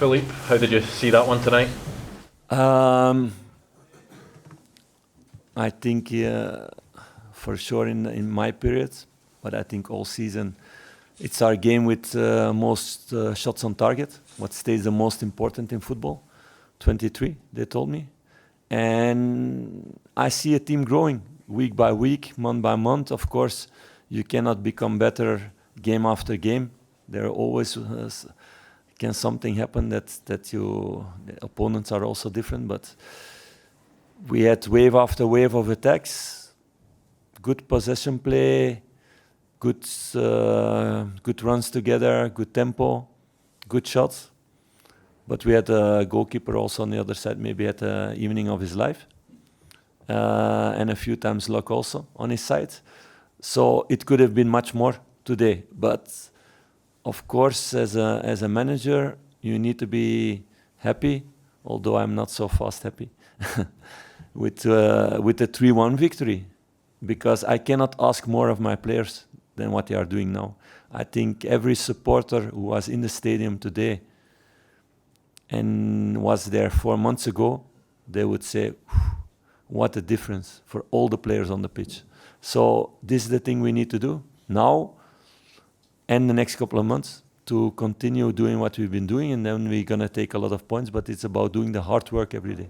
Philippe, how did you see that one tonight? I think for sure in my period, but I think all season, it's our game with most shots on target. What stays the most important in football? 23, they told me. And I see a team growing week by week, month by month. Of course, you cannot become better game after game. There always can something happen that the opponents are also different. But we had wave after wave of attacks, good possession play, good runs together, good tempo, good shots. But we had a goalkeeper also on the other side, maybe had the evening of his life. And a few times luck also on his side. So it could have been much more today. But of course, as a manager, you need to be happy, although I'm not so fast happy, with a 3-1 victory. Because I cannot ask more of my players than what they are doing now. I think every supporter who was in the stadium today and was there 4 months ago, they would say, what a difference for all the players on the pitch. So this is the thing we need to do now and the next couple of months to continue doing what we've been doing, and then we're going to take a lot of points, but it's about doing the hard work every day.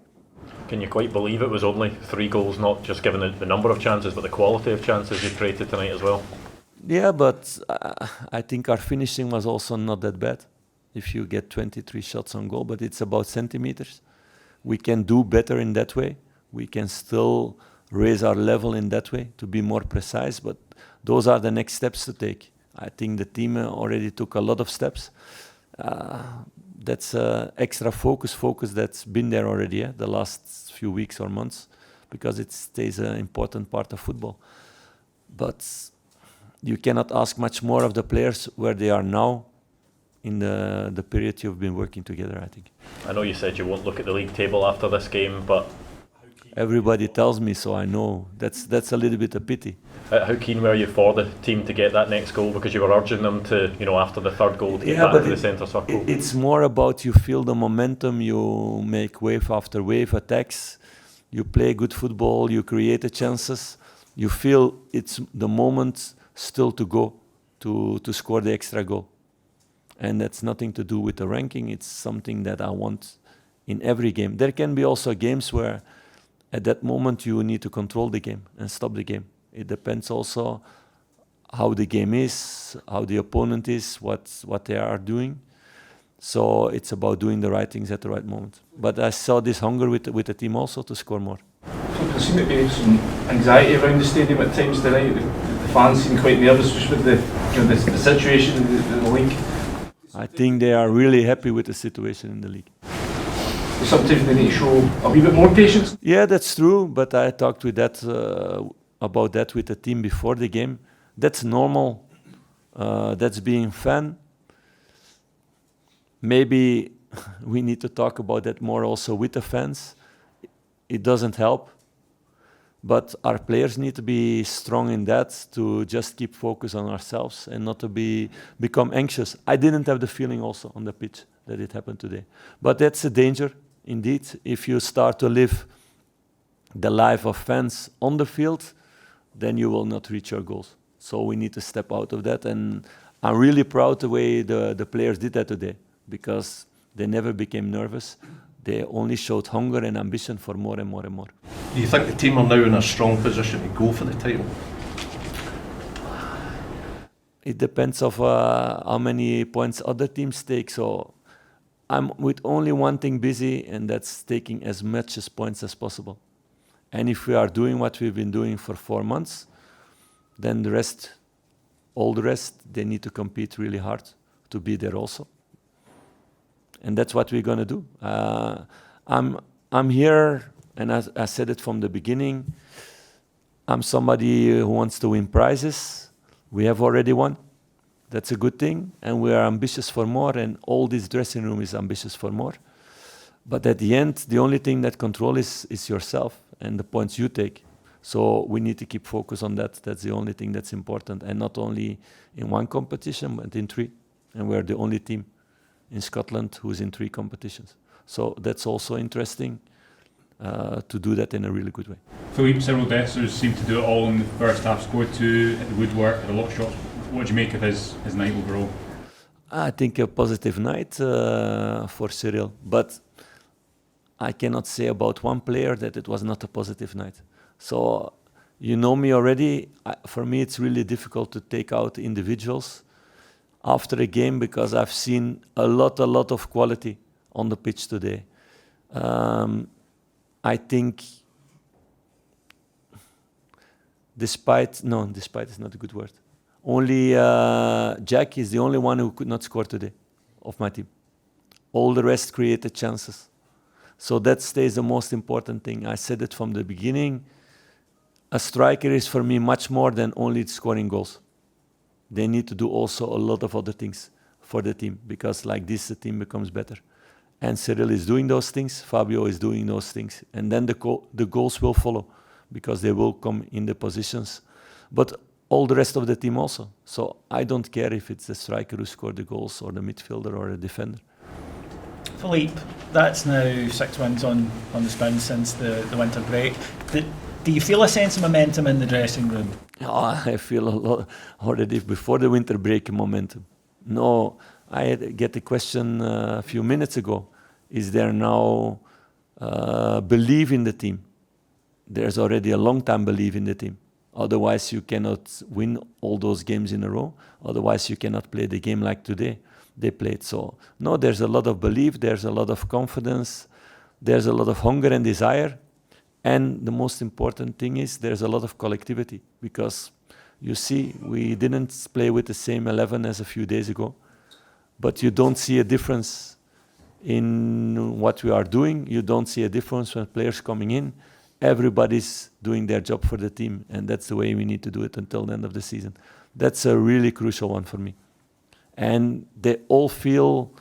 Can you quite believe it was only 3 goals, not just given the number of chances, but the quality of chances you created tonight as well? Yeah, but I think our finishing was also not that bad. If you get 23 shots on goal, but it's about centimeters. We can do better in that way. We can still raise our level in that way to be more precise, but those are the next steps to take. I think the team already took a lot of steps. That's extra focus that's been there already the last few weeks or months, because it stays an important part of football. But you cannot ask much more of the players where they are now in the period you've been working together, I think. I know you said you won't look at the league table after this game, but everybody tells me, so I know. That's a little bit a pity. How keen were you for the team to get that next goal? Because you were urging them to, after the third goal, to get back into the centre circle. It's more about you feel the momentum, you make wave after wave attacks, you play good football, you create the chances, you feel it's the moment still to go, to score the extra goal. And that's nothing to do with the ranking, it's something that I want in every game. There can be also games where at that moment you need to control the game and stop the game. It depends also how the game is, how the opponent is, what they are doing. So it's about doing the right things at the right moment. But I saw this hunger with the team also to score more. So there seemed to be some anxiety around the stadium at times tonight. The fans seemed quite nervous just with the situation in the league. I think they are really happy with the situation in the league. Sometimes they need to show a wee bit more patience. Yeah, that's true, but I talked with about that with the team before the game. That's normal. That's being fan. Maybe we need to talk about that more also with the fans. It doesn't help, but our players need to be strong in that, to just keep focus on ourselves and not to become anxious. I didn't have the feeling also on the pitch that it happened today. But that's a danger, indeed. If you start to live the life of fans on the field, then you will not reach your goals. So we need to step out of that. And I'm really proud the way the players did that today, because they never became nervous. They only showed hunger and ambition for more and more and more. Do you think the team are now in a strong position to go for the title? It depends of how many points other teams take. So I'm with only one thing busy, and that's taking as much as points as possible. And if we are doing what we've been doing for 4 months, then all the rest, they need to compete really hard to be there also. And that's what we're going to do. I'm here, and I said it from the beginning, I'm somebody who wants to win prizes. We have already won. That's a good thing. And we are ambitious for more, and all this dressing room is ambitious for more. But at the end, the only thing that control is yourself and the points you take. So we need to keep focus on that. That's the only thing that's important. And not only in one competition, but in 3. And we're the only team in Scotland who's in 3 competitions. So that's also interesting to do that in a really good way. Philippe, several Dessers seemed to do it all in the first half, scored 2, hit the woodwork, had a lot of shots. What do you make of his night overall? I think a positive night for Cyril, but I cannot say about one player that it was not a positive night. So you know me already. For me, it's really difficult to take out individuals after a game because I've seen a lot of quality on the pitch today. I think despite is not a good word. Only Jack is the only one who could not score today of my team. All the rest created chances. So that stays the most important thing. I said it from the beginning. A striker is for me much more than only scoring goals. They need to do also a lot of other things for the team because like this the team becomes better. And Cyril is doing those things, Fabio is doing those things. And then the goals will follow because they will come in the positions. But all the rest of the team also. So I don't care if it's the striker who scored the goals or the midfielder or the defender. Philippe, that's now 6 wins on the spin since the winter break. Do you feel a sense of momentum in the dressing room? Oh, I feel a lot already before the winter break momentum. No, I get a question a few minutes ago. Is there now belief in the team? There's already a long time belief in the team. Otherwise you cannot win all those games in a row. Otherwise you cannot play the game like today they played. So no, there's a lot of belief, there's a lot of confidence, there's a lot of hunger and desire. And the most important thing is there's a lot of collectivity because you see we didn't play with the same 11 as a few days ago, but you don't see a difference in what we are doing. You don't see a difference when players coming in. Everybody's doing their job for the team, and that's the way we need to do it until the end of the season. That's a really crucial one for me. And they all feel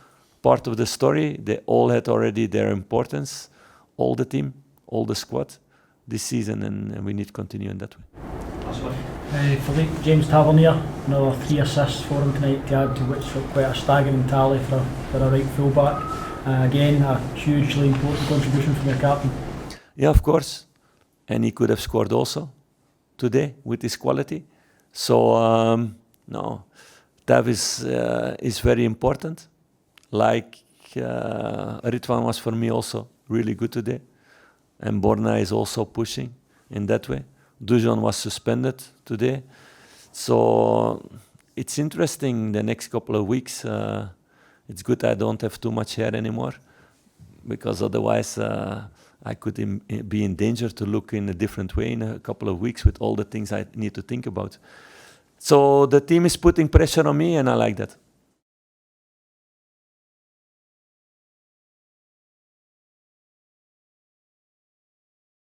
part of the story. They all had already their importance, all the team, all the squad this season, and we need to continue in that way. Philippe, James Tavernier, another 3 assists for him tonight to add to which quite a staggering tally for a right fullback. Again, a hugely important contribution from your captain. Yeah, of course. And he could have scored also today with his quality. So, no, Tav is very important. Like Ritwan was for me also really good today. And Borna is also pushing in that way. Dujon was suspended today. So it's interesting the next couple of weeks. It's good I don't have too much hair anymore because otherwise I could be in danger to look in a different way in a couple of weeks with all the things I need to think about. So the team is putting pressure on me and I like that.